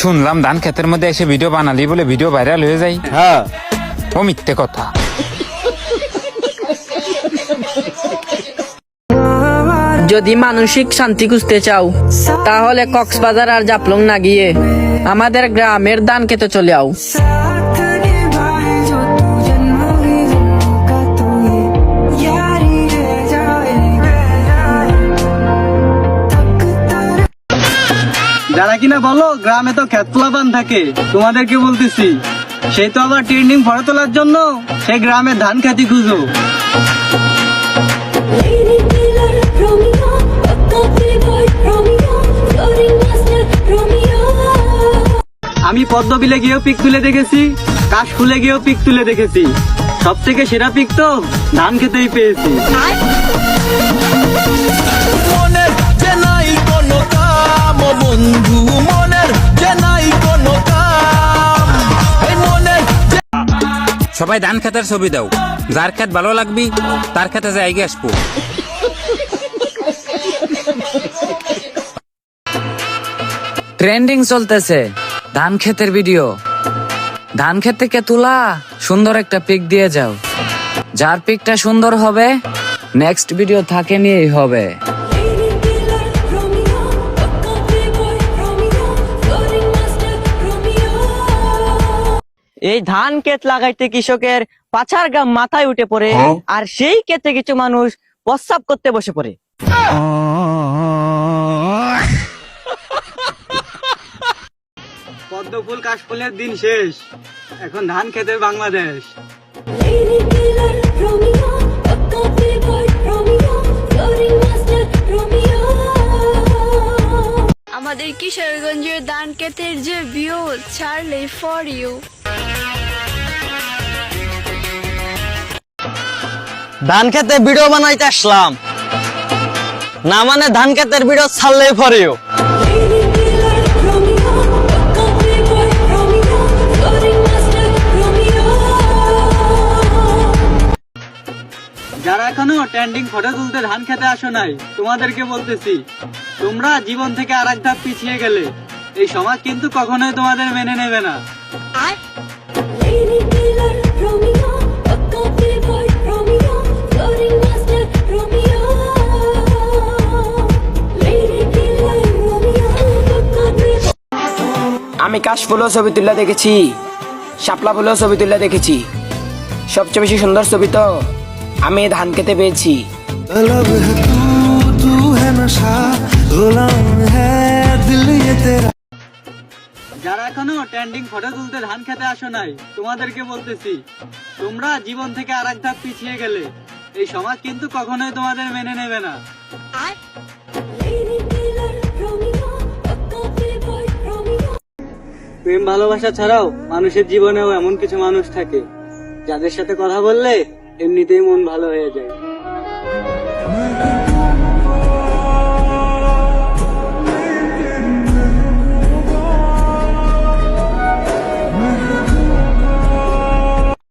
শুনলাম ধান ক্ষেতের মধ্যে এসে ভিডিও বানালি বলে ভিডিও ভাইরাল হয়ে যায়। হ্যাঁ, ও মিথ্যে কথা। যদি মানসিক শান্তি খুঁজতে চাও তাহলে কক্সবাজার আর জাফলং না গিয়ে আমাদের গ্রামের ধান খেতে চলে আও। যারা কিনা বলো গ্রামে তো ক্ষেত প্লাবান থাকে, তোমাদেরকে বলতেছি সেই তো আবার ট্রেন্ডিং ফটো তোলার জন্য সেই গ্রামে ধান খেতে খুঁজো। আমি পদ্মবিলে গিয়েও পিক তুলে দেখেছি, কাশ ফুলে গিয়েও পিক তুলে দেখেছি, সব থেকে সেরা পিক তো ধান খেতেই পেয়েছি। মনের যে নাই কোনো কাম ও বন্ধু, মনের যে নাই কোনো কাম, এই মনের সবাই ধান খেতের ছবি দাও, যার ক্ষেত ভালো লাগবি তার ক্ষেতে যাই গিয়ে আসবো। ট্রেন্ডিং চলতেছে ধান ক্ষেতের ভিডিও। ধান ক্ষেত থেকে তোলা সুন্দর একটা পিক দিয়ে যাও, যার পিকটা সুন্দর হবে নেক্সট ভিডিও থাকে নিয়েই হবে। এই ধান ক্ষেত লাগাইতে কৃষকের পাছার গাম মাথায় উঠে পড়ে, আর সেই ক্ষেত্রে কিছু মানুষ প্রস্রাব করতে বসে পড়ে। পদ্ম ফুল কাশ ফুলের দিন শেষ, এখন ধান খেতের বাংলাদেশ। আমাদের কিশোরগঞ্জের ধান ক্ষেতের যে ভিউ ছাড়লে ফর ইউ। ধান খেতে ভিডিও বানাইতে আসলাম না, মানে ধান খেতের ভিডিও ছাড়লেই ফরিও। যারা এখনো ট্রেন্ডিং ফটো তুলতে ধান খেতে আসো নাই, তোমাদেরকে বলতেছি তোমরা জীবন থেকে আর এক ধাপ পিছিয়ে গেলে এই সমাজ কিন্তু কখনোই তোমাদের মেনে নেবে না। আমি কাশ ফুলেও ছবি তুলে দেখেছি, শাপলা ফুলেও ছবি তুলে দেখেছি, সবচেয়ে বেশি সুন্দর ছবি তো আমি ধান খেতে পেয়েছি। যারা এখনো ট্রেন্ডিং ফটো তুলতে ধান খেতে আসো নাই, তোমাদেরকে বলতেছি তোমরা জীবন থেকে আর এক ধাপ পিছিয়ে গেলে এই সমাজ কিন্তু কখনোই তোমাদের মেনে নেবে না। প্রেম ভালোবাসা ছাড়াও মানুষের জীবনেও এমন কিছু মানুষ থাকে যাদের সাথে কথা বললে এমনিতেই মন ভালো হয়ে যায়।